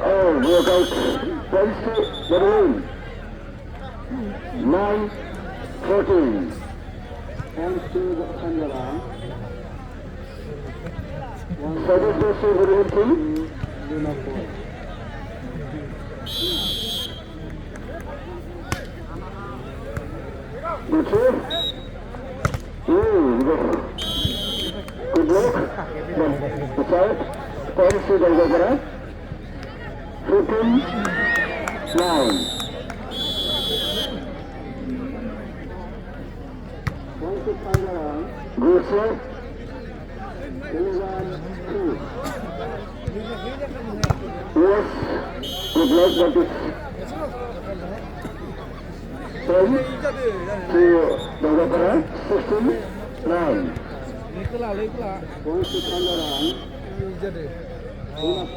Oh, workout. Points to Berlin. 9-14. Points to Sangaran. Service goes to Berlin team. Good save. Good luck. It's out. Points to Belgrade. 15-9. Points to Sangaran. Good save. 11-2. Yes, good luck, but it's 10 to Belgrade. 16-9. Points to Sangaran. 12.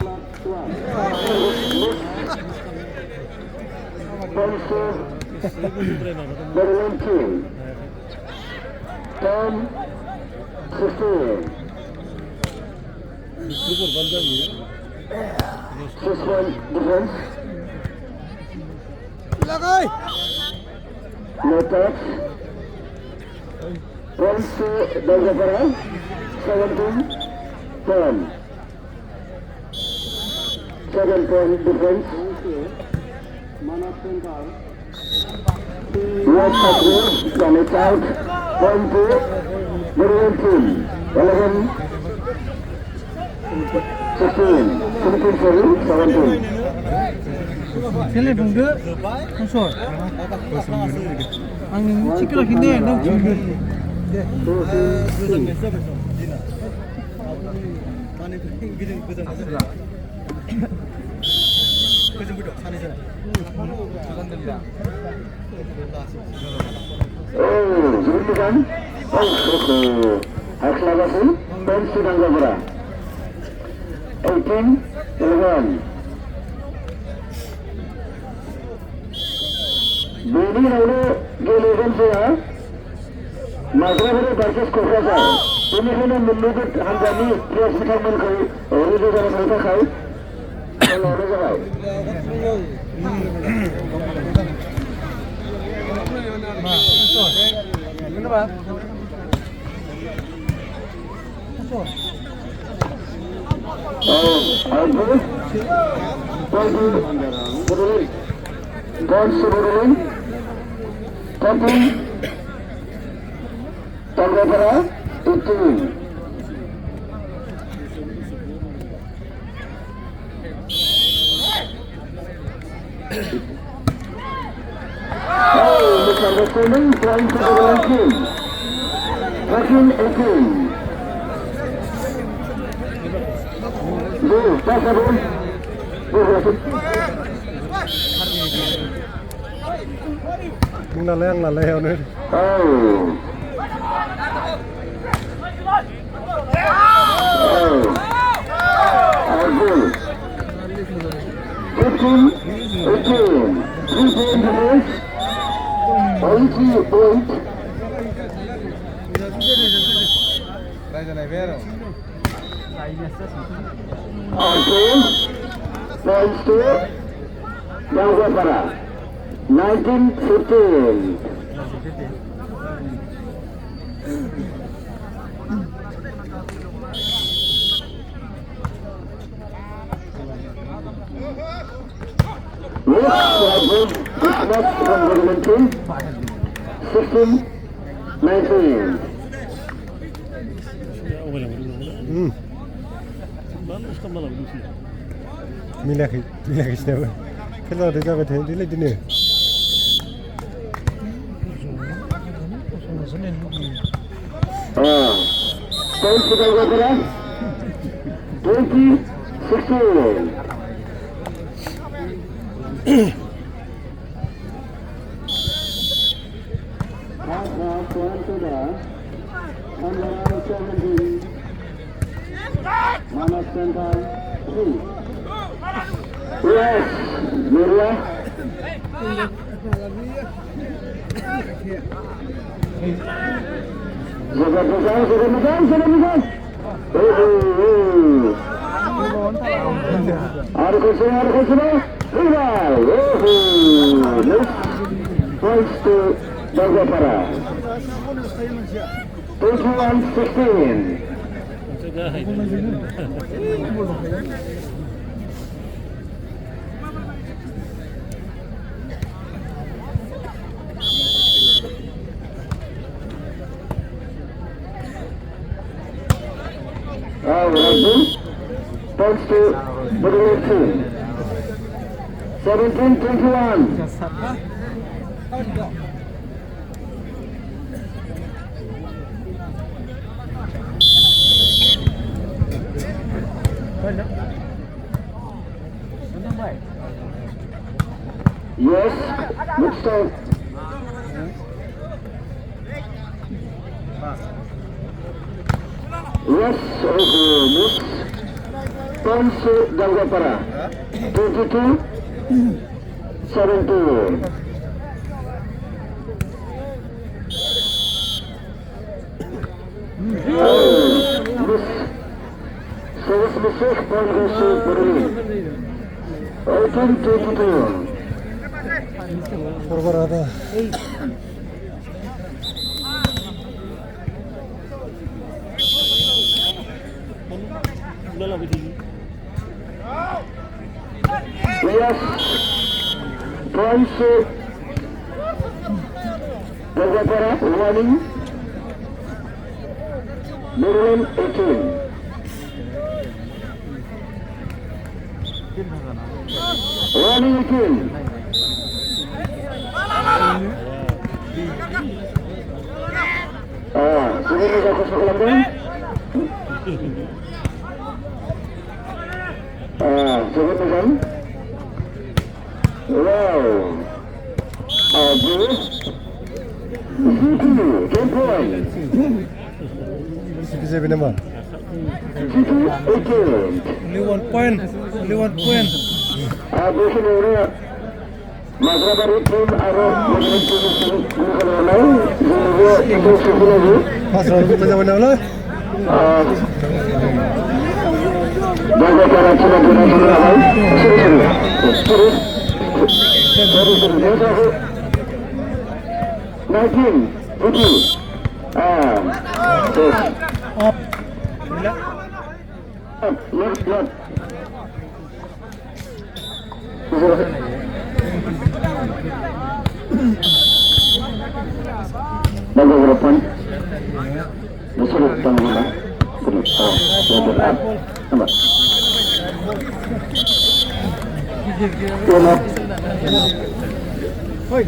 Points to Berlin team. 10-15. 6-1 difference. No touch. Points to Belgrade. 17-10. 7-point difference. Left side, then it's out. Point to Berlin team. 11-16. 17. Sele bungde, ansor. Ang chikra kinde nang chingde. Oh, Zulfikan. Oh, akselerasi. Points to Belgrade. 18-11. Bini lalu giliran saya. Madrasah versus Kofasa. Ini hanya menunjuk Hamzani press sekarang kau. Orang itu jangan sampai kau. Kalau orang jangan. Kenapa? Oh, aku. Points to Berlin. Tapi Belgrade 18. Oh, misunderstanding. Point to Berlin team. 13-18. Possible. Là leo nữa. Oh. Good. 15-18. 3-point difference. 88. Points to Belgrade. 19-15. Next from Berlin team. 16-19. Milaki siapa? Kalau ada jabat ini dia lagi ni. Points to Belgrade. 20-16. Yes, Nuria. Jaga besar, jaga besar, jaga besar. Ada kursi. Rival. Next points to Dagapara. 21-16. Points to Budapest team. 17-21. Yes, good start. Yes, miss. Points to Dagapara. 22-17. Miss. Service mistake. Point goes to Berlin. 18-22. Forward ada. Yes, points to Dagapara, running. Berlin 18. Running 18. Sini ni aku sekolah kan? Sebut kan? Wow. Abu. 10 point. Bisa bina 18. Only 1 point. Only 1 point. Abu sini orang Madrabari team ada memiliki bukan lain. Dia itu sebenarnya. Pas round kita jalan lah. Dagapara cuma dua lain. Terus. 19, 20. Terus. Up. Relax. Left. Bagus harapan. Disuruh tanggungan. Nampak. Oi.